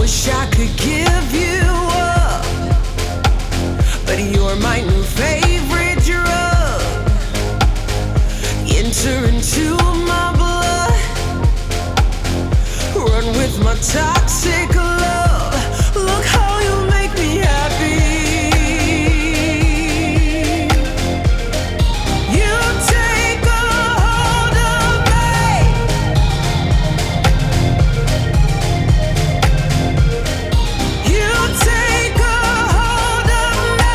wish I could give you up, but you're my new favorite drug. Enter into my blood, run with my toxic love. Look how you make me happy. You take a hold of me. You take a hold of me.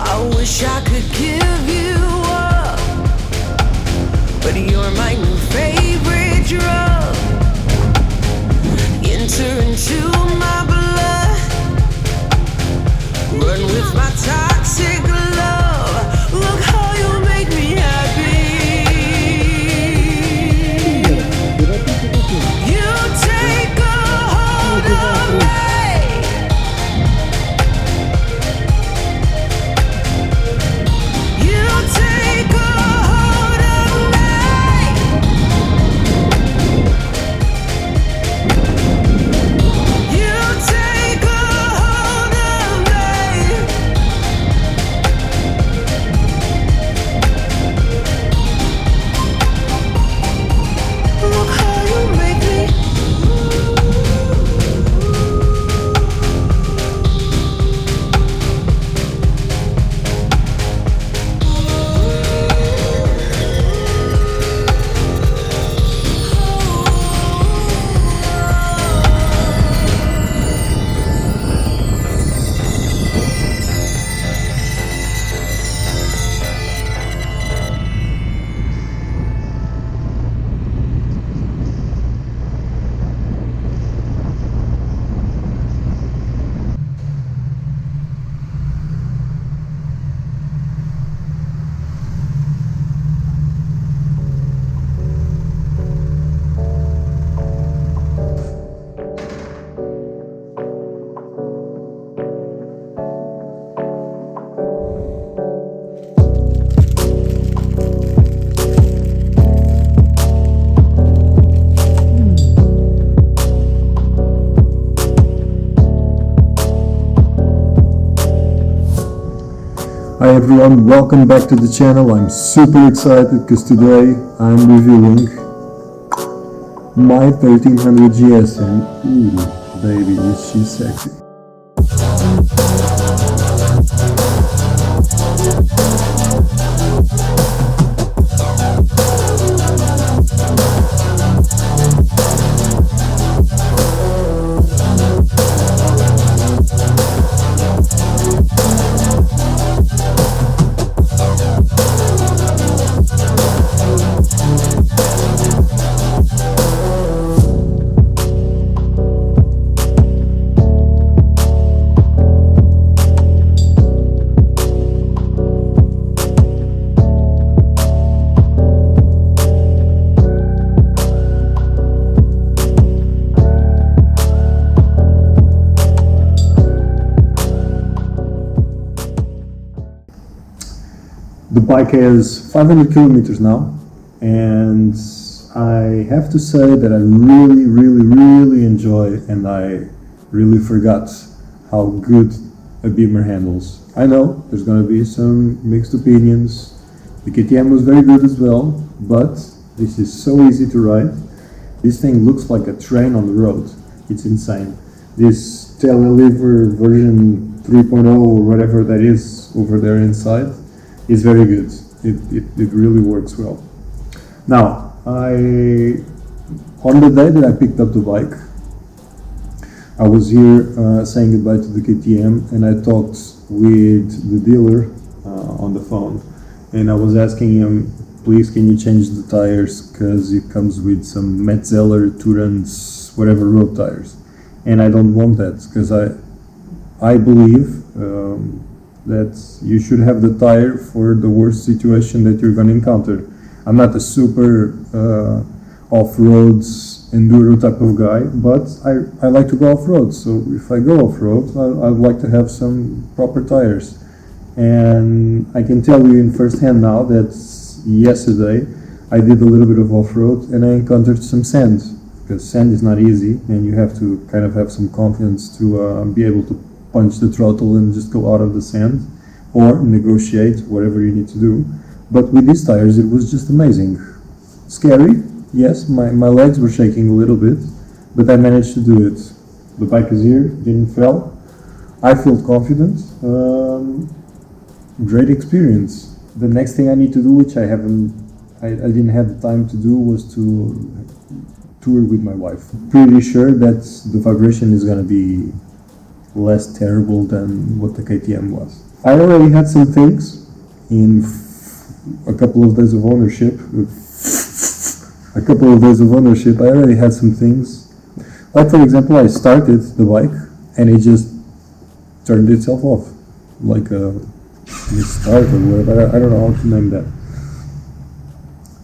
I wish I could give you up, but you're my new favorite drug. Enter into my blood, run with my toxic love. Look how you make me happy. You take a hold of me. You take a hold of me. You take a hold of me. Look how you make me. Hi everyone, welcome back to the channel. I'm super excited because today I'm reviewing my 1300GS and ooh, baby, is she sexy. The bike has 500 kilometers now, and I have to say that I really enjoy, and I really forgot how good a Beamer handles. I know there's going to be some mixed opinions. The KTM was very good as well, but this is so easy to ride. This thing looks like a train on the road. It's insane. This Telelever version 3.0 or whatever that is over there inside is very good. It really works well. Now, on the day that I picked up the bike, I was here saying goodbye to the KTM, and I talked with the dealer on the phone, and I was asking him, please can you change the tires, because it comes with some Metzeler, Turans, whatever road tires, and I don't want that, because I believe that you should have the tire for the worst situation that you're going to encounter. I'm not a super off-road enduro type of guy, but I like to go off-road. So if I go off-road, I'd like to have some proper tires. And I can tell you in first hand now that yesterday I did a little bit of off-road and I encountered some sand, because sand is not easy and you have to kind of have some confidence to be able to punch the throttle and just go out of the sand, or negotiate whatever you need to do. But with these tires it was just amazing. Scary, yes, my legs were shaking a little bit, but I managed to do it. The bike is here, didn't fall. I felt confident. Great experience. The next thing I need to do, which I didn't have the time to do, was to tour with my wife. Pretty sure that the vibration is gonna be less terrible than what the KTM was. I already had some things in a couple of days of ownership. I already had some things. Like for example, I started the bike and it just turned itself off, like a start or whatever. I don't know how to name that.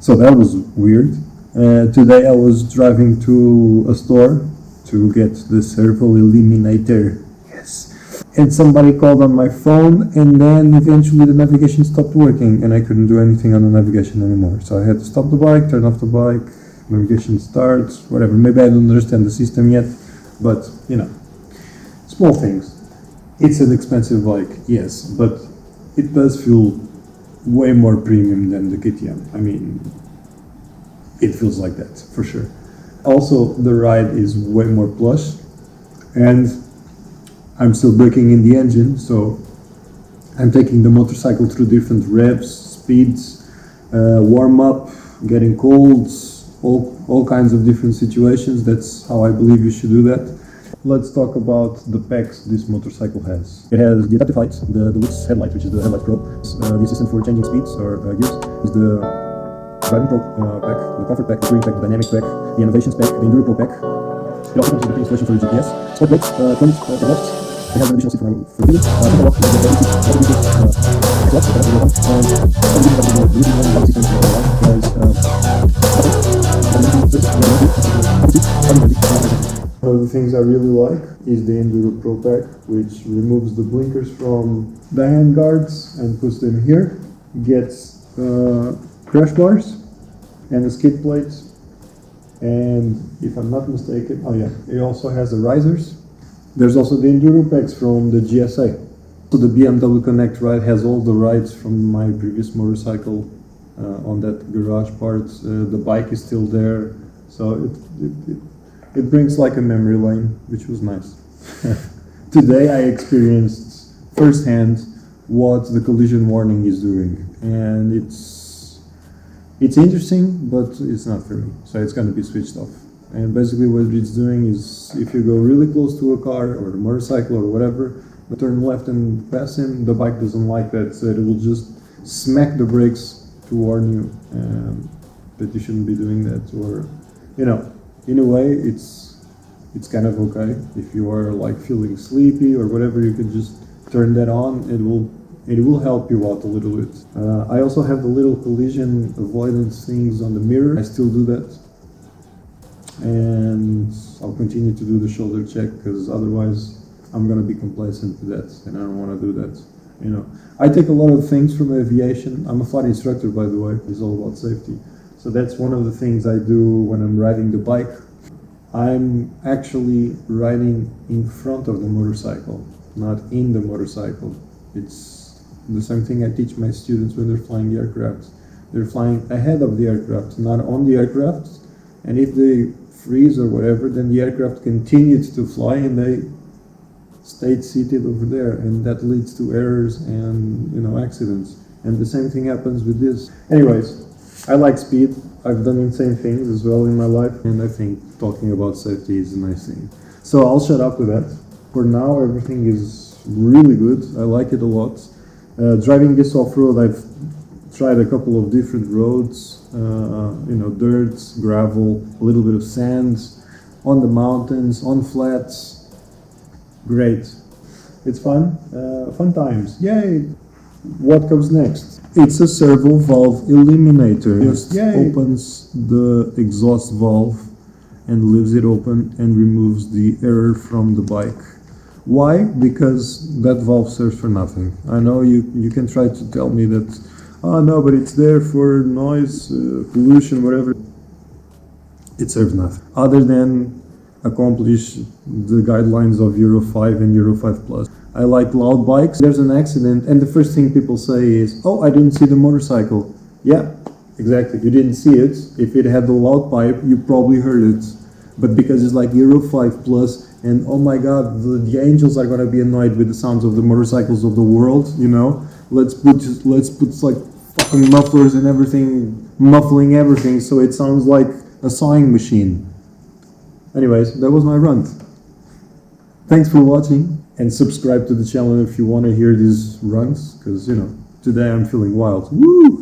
So that was weird. Today I was driving to a store to get the servo eliminator. Yes. And somebody called on my phone, and then eventually the navigation stopped working and I couldn't do anything on the navigation anymore. So I had to stop the bike, turn off the bike, navigation starts, whatever. Maybe I don't understand the system yet, but you know, small things. It's an expensive bike, yes, but it does feel way more premium than the KTM. I mean, it feels like that for sure. Also, the ride is way more plush, and I'm still breaking in the engine, so I'm taking the motorcycle through different revs, speeds, warm up, getting colds, all kinds of different situations. That's how I believe you should do that. Let's talk about the packs this motorcycle has. It has the adaptive lights, the Deluxe headlight, which is the headlight probe, the assistant for changing speeds or gears, is the driving probe pack, the comfort pack, the touring pack, the dynamics pack, the innovations pack, the enduro pro pack. It also comes with the installation for the GPS. Sport brakes, front lefts. It has an additional seat for Pillion. Central lock, one of the things I really like is the Enduro Pro Pack, which removes the blinkers from the hand guards and puts them here. Gets crash bars and a skid plate, and if I'm not mistaken, oh yeah, it also has the risers. There's also the Enduro packs from the GSA. So the BMW Connect ride has all the rides from my previous motorcycle on that garage part. The bike is still there, so it brings like a memory lane, which was nice. Today I experienced firsthand what the collision warning is doing, and it's interesting, but it's not for me, so it's going to be switched off. And basically what it's doing is, if you go really close to a car or a motorcycle or whatever, turn left and pass him, the bike doesn't like that, so it will just smack the brakes to warn you that you shouldn't be doing that. Or, you know, in a way it's kind of okay. If you are like feeling sleepy or whatever, you can just turn that on. It will help you out a little bit. I also have the little collision avoidance things on the mirror. I still do that. And I'll continue to do the shoulder check, because otherwise I'm gonna be complacent to that, and I don't want to do that. You know, I take a lot of things from aviation. I'm a flight instructor, by the way. It's all about safety. So that's one of the things I do when I'm riding the bike. I'm actually riding in front of the motorcycle, not in the motorcycle. It's the same thing I teach my students when they're flying the aircraft. They're flying ahead of the aircraft, not on the aircraft. And if they freeze or whatever, then the aircraft continued to fly and they stayed seated over there, and that leads to errors and, you know, accidents. And the same thing happens with this. Anyways, I like speed. I've done insane things as well in my life, and I think talking about safety is a nice thing. So I'll shut up with that. For now, everything is really good. I like it a lot. Driving this off-road, I've tried a couple of different roads, you know, dirt, gravel, a little bit of sand, on the mountains, on flats. Great. It's fun. Fun times. Yay! What comes next? It's a servo valve eliminator. It just opens the exhaust valve and leaves it open and removes the error from the bike. Why? Because that valve serves for nothing. I know you can try to tell me that, oh no, but it's there for noise, pollution, whatever. It serves nothing other than accomplish the guidelines of Euro 5 and Euro 5 Plus. I like loud bikes. There's an accident and the first thing people say is, oh, I didn't see the motorcycle. Yeah, exactly, you didn't see it. If it had the loud pipe, you probably heard it. But because it's like Euro 5 Plus, and oh my god, the angels are gonna be annoyed with the sounds of the motorcycles of the world, you know? Let's put like fucking mufflers and everything, muffling everything so it sounds like a sawing machine. Anyways, that was my rant. Thanks for watching, and subscribe to the channel if you want to hear these rants, because, you know, today I'm feeling wild. Woo!